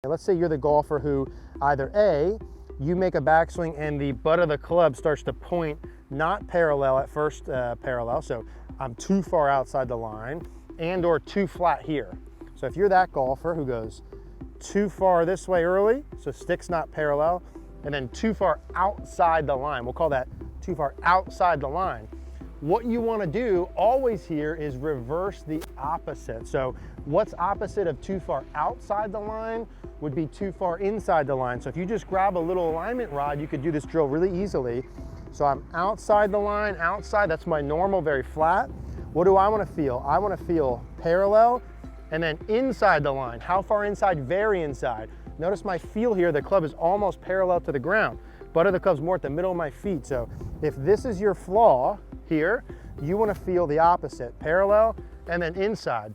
Let's say you're the golfer who either A, you make a backswing and the butt of the club starts to point not parallel at first parallel, so I'm too far outside the line, and or too flat here. So if you're that golfer who goes too far this way early, so stick's not parallel, and then too far outside the line, we'll call that too far outside the line. What you want to do always here is reverse the opposite. So what's opposite of too far outside the line would be too far inside the line. So if you just grab a little alignment rod, you could do this drill really easily. So I'm outside the line, outside, that's my normal, very flat. What do I want to feel? I want to feel parallel and then inside the line. How far inside? Very inside. Notice my feel here, the club is almost parallel to the ground. Butt of the club's more at the middle of my feet. So if this is your flaw here, you want to feel the opposite, parallel and then inside.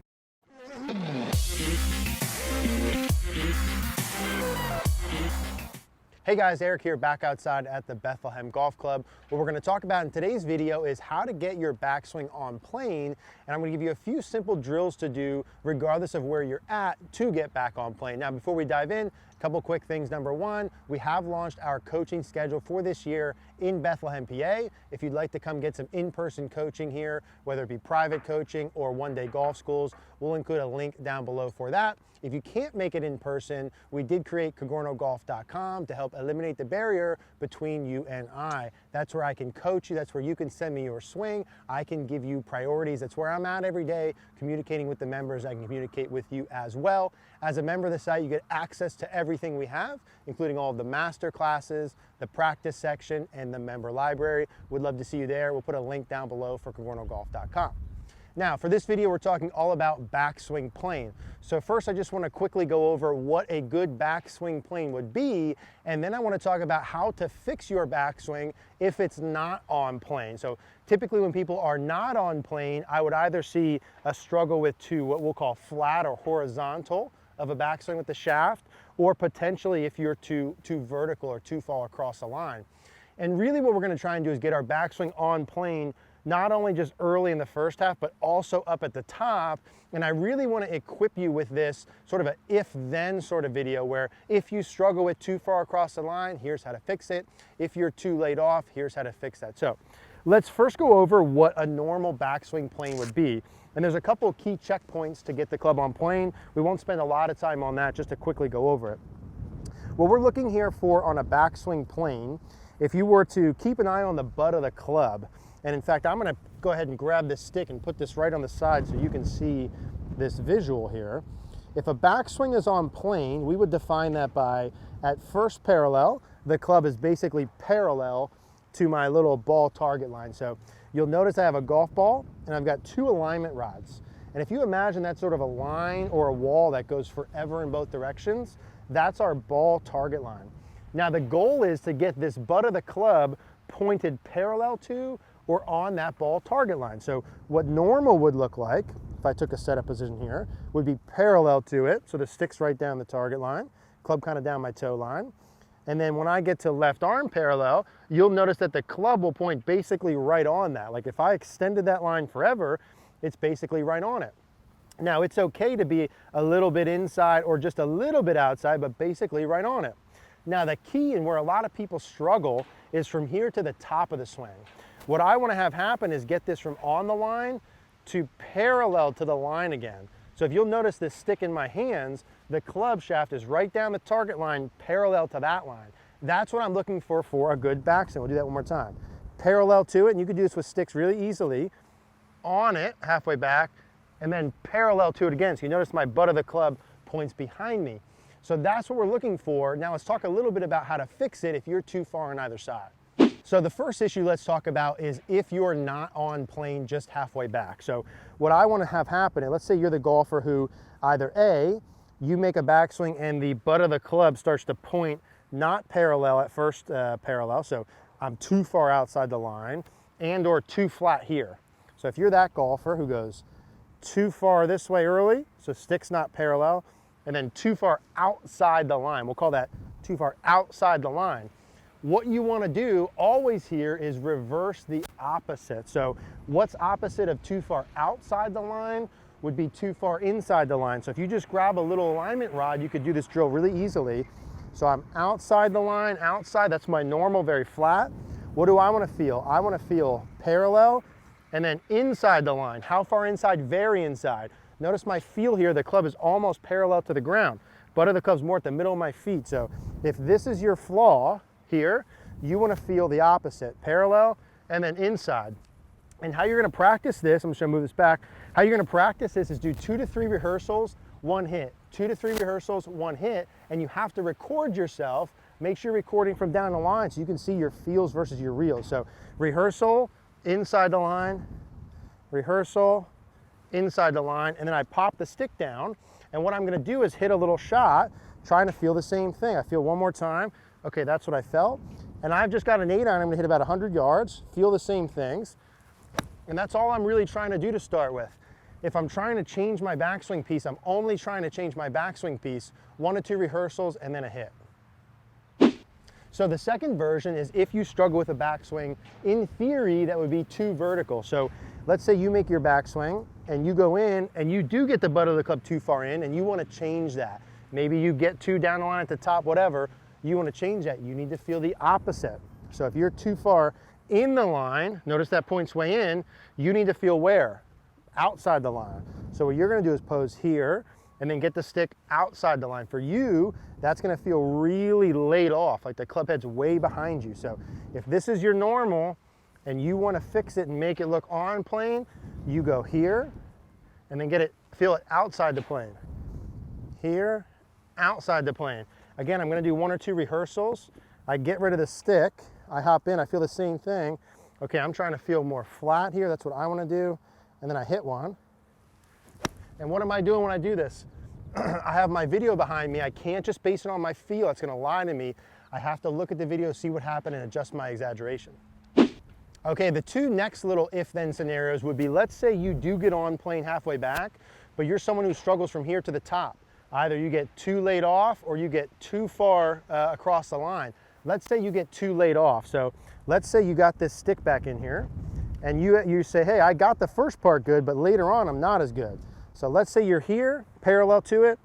Hey guys, Eric here, back outside at the Bethlehem Golf Club. What we're going to talk about in today's video is how to get your backswing on plane, and I'm going to give you a few simple drills to do regardless of where you're at to get back on plane. Now, before we dive in, a couple quick things. Number one, we have launched our coaching schedule for this year in Bethlehem, PA. If you'd like to come get some in-person coaching here, whether it be private coaching or one-day golf schools, we'll include a link down below for that. If you can't make it in person, we did create CogornoGolf.com to help eliminate the barrier between you and I. That's where I can coach you. That's where you can send me your swing. I can give you priorities. That's where I'm at every day, communicating with the members. I can communicate with you as well. As a member of the site, you get access to everything we have, including all of the master classes, the practice section, and the member library. We'd love to see you there. We'll put a link down below for CogornoGolf.com. Now, for this video, we're talking all about backswing plane. So first, I just want to quickly go over what a good backswing plane would be, and then I want to talk about how to fix your backswing if it's not on plane. So typically when people are not on plane, I would either see a struggle with what we'll call flat or horizontal of a backswing with the shaft, or potentially if you're too vertical or too far across the line. And really what we're going to try and do is get our backswing on plane not only just early in the first half, but also up at the top. And I really want to equip you with this sort of a if-then sort of video where if you struggle with too far across the line, here's how to fix it. If you're too laid off, here's how to fix that. So let's first go over what a normal backswing plane would be. And there's a couple of key checkpoints to get the club on plane. We won't spend a lot of time on that, just to quickly go over it. What we're looking here for on a backswing plane, if you were to keep an eye on the butt of the club, and in fact, I'm going to go ahead and grab this stick and put this right on the side so you can see this visual here. If a backswing is on plane, we would define that by, at first parallel, the club is basically parallel to my little ball target line. So you'll notice I have a golf ball and I've got two alignment rods. And if you imagine that sort of a line or a wall that goes forever in both directions, that's our ball target line. Now the goal is to get this butt of the club pointed parallel to or on that ball target line. So what normal would look like, if I took a setup position here, would be parallel to it. So the stick's right down the target line, club kind of down my toe line. And then when I get to left arm parallel, you'll notice that the club will point basically right on that. Like if I extended that line forever, it's basically right on it. Now it's okay to be a little bit inside or just a little bit outside, but basically right on it. Now the key and where a lot of people struggle is from here to the top of the swing. What I want to have happen is get this from on the line to parallel to the line again. So if you'll notice this stick in my hands, the club shaft is right down the target line parallel to that line. That's what I'm looking for a good backswing. We'll do that one more time. Parallel to it, and you can do this with sticks really easily, on it, halfway back, and then parallel to it again. So you notice my butt of the club points behind me. So that's what we're looking for. Now let's talk a little bit about how to fix it if you're too far on either side. So the first issue let's talk about is if you're not on plane just halfway back. So what I want to have happen, and let's say you're the golfer who either A, you make a backswing and the butt of the club starts to point not parallel at first parallel, so I'm too far outside the line, and or too flat here. So if you're that golfer who goes too far this way early, so stick's not parallel, and then too far outside the line, we'll call that too far outside the line. What you want to do always here is reverse the opposite. So what's opposite of too far outside the line would be too far inside the line. So if you just grab a little alignment rod, you could do this drill really easily. So I'm outside the line, outside, that's my normal, very flat. What do I want to feel? I want to feel parallel and then inside the line. How far inside? Very inside. Notice my feel here, the club is almost parallel to the ground. Butt of the club's more at the middle of my feet. So if this is your flaw here, you want to feel the opposite, parallel and then inside. And how you're going to practice this, I'm just going to move this back. How you're going to practice this is do 2 to 3 rehearsals, 1 hit. 2 to 3 rehearsals, 1 hit, and you have to record yourself. Make sure you're recording from down the line so you can see your feels versus your reels. So rehearsal, inside the line, rehearsal, inside the line, and then I pop the stick down, and what I'm going to do is hit a little shot, trying to feel the same thing. I feel one more time. Okay, that's what I felt. And I've just got an 8-iron. I'm going to hit about 100 yards, feel the same things. And that's all I'm really trying to do to start with. If I'm trying to change my backswing piece, I'm only trying to change my backswing piece, 1 to 2 rehearsals, and then a hit. So the second version is if you struggle with a backswing, in theory, that would be too vertical. So let's say you make your backswing and you go in and you do get the butt of the club too far in and you want to change that. Maybe you get too down the line at the top, whatever, you want to change that. You need to feel the opposite. So if you're too far in the line, notice that point's way in, you need to feel where? Outside the line. So what you're going to do is pose here and then get the stick outside the line. For you, that's going to feel really laid off, like the club head's way behind you. So if this is your normal and you want to fix it and make it look on plane, you go here and then feel it outside the plane. Here, outside the plane. Again, I'm going to do 1 or 2 rehearsals. I get rid of the stick, I hop in, I feel the same thing. Okay, I'm trying to feel more flat here, that's what I want to do. And then I hit one. And what am I doing when I do this? I have my video behind me. I can't just base it on my feel. It's going to lie to me. I have to look at the video, see what happened, and adjust my exaggeration. Okay, the 2 next little if-then scenarios would be, let's say you do get on plane halfway back, but you're someone who struggles from here to the top. Either you get too laid off or you get too far across the line. Let's say you get too laid off. So let's say you got this stick back in here and you say, hey, I got the first part good, but later on I'm not as good. So let's say you're here, parallel to it,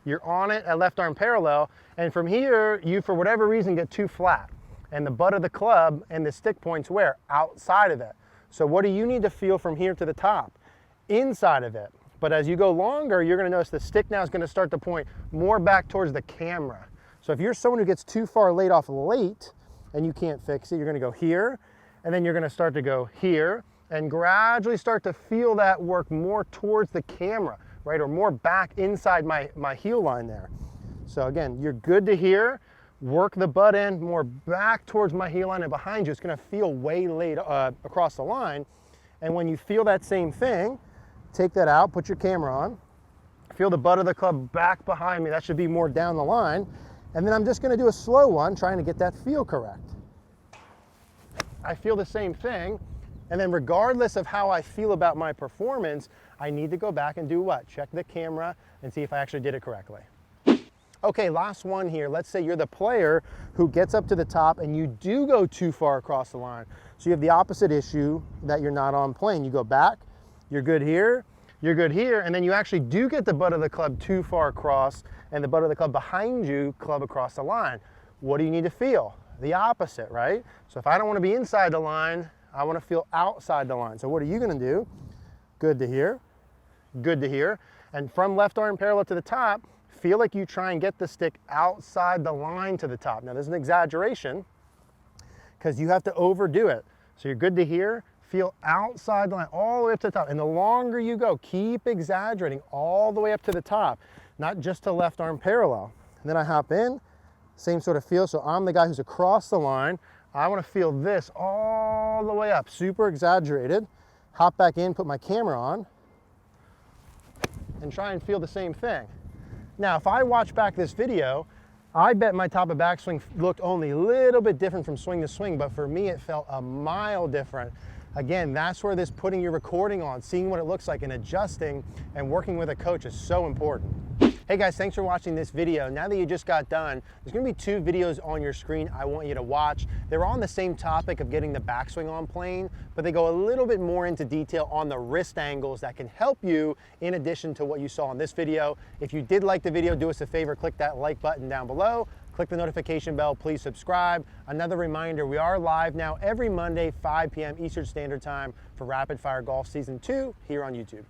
you're on it at left arm parallel, and from here, you for whatever reason get too flat. And the butt of the club and the stick points where? Outside of it. So what do you need to feel from here to the top? Inside of it. But as you go longer, you're going to notice the stick now is going to start to point more back towards the camera. So if you're someone who gets too far laid off late and you can't fix it, you're going to go here, and then you're going to start to go here, and gradually start to feel that work more towards the camera, right? Or more back inside my heel line there. So again, you're good to here, work the butt end more back towards my heel line and behind you. It's going to feel way laid across the line. And when you feel that same thing, take that out, put your camera on, feel the butt of the club back behind me. That should be more down the line. And then I'm just going to do a slow one, trying to get that feel correct. I feel the same thing. And then regardless of how I feel about my performance, I need to go back and do what? Check the camera and see if I actually did it correctly. Okay, last one here. Let's say you're the player who gets up to the top and you do go too far across the line. So you have the opposite issue that you're not on plane. You go back, you're good here, and then you actually do get the butt of the club too far across and the butt of the club behind you, club across the line. What do you need to feel? The opposite, right? So if I don't want to be inside the line, I want to feel outside the line. So what are you going to do? Good to here, good to here. And from left arm parallel to the top, feel like you try and get the stick outside the line to the top. Now there's an exaggeration because you have to overdo it. So you're good to here, feel outside the line all the way up to the top. And the longer you go, keep exaggerating all the way up to the top, not just to left arm parallel. And then I hop in, same sort of feel. So I'm the guy who's across the line. I want to feel this all the way up, super exaggerated. Hop back in, put my camera on, and try and feel the same thing. Now, if I watch back this video, I bet my top of backswing looked only a little bit different from swing to swing, but for me, it felt a mile different. Again, that's where this putting your recording on, seeing what it looks like and adjusting and working with a coach is so important. Hey guys, thanks for watching this video. Now that you just got done, there's gonna be 2 videos on your screen I want you to watch. They're on the same topic of getting the backswing on plane, but they go a little bit more into detail on the wrist angles that can help you in addition to what you saw in this video. If you did like the video, do us a favor, click that like button down below. Click the notification bell, please subscribe. Another reminder, we are live now every Monday, 5 p.m. Eastern Standard Time for Rapid Fire Golf Season 2 here on YouTube.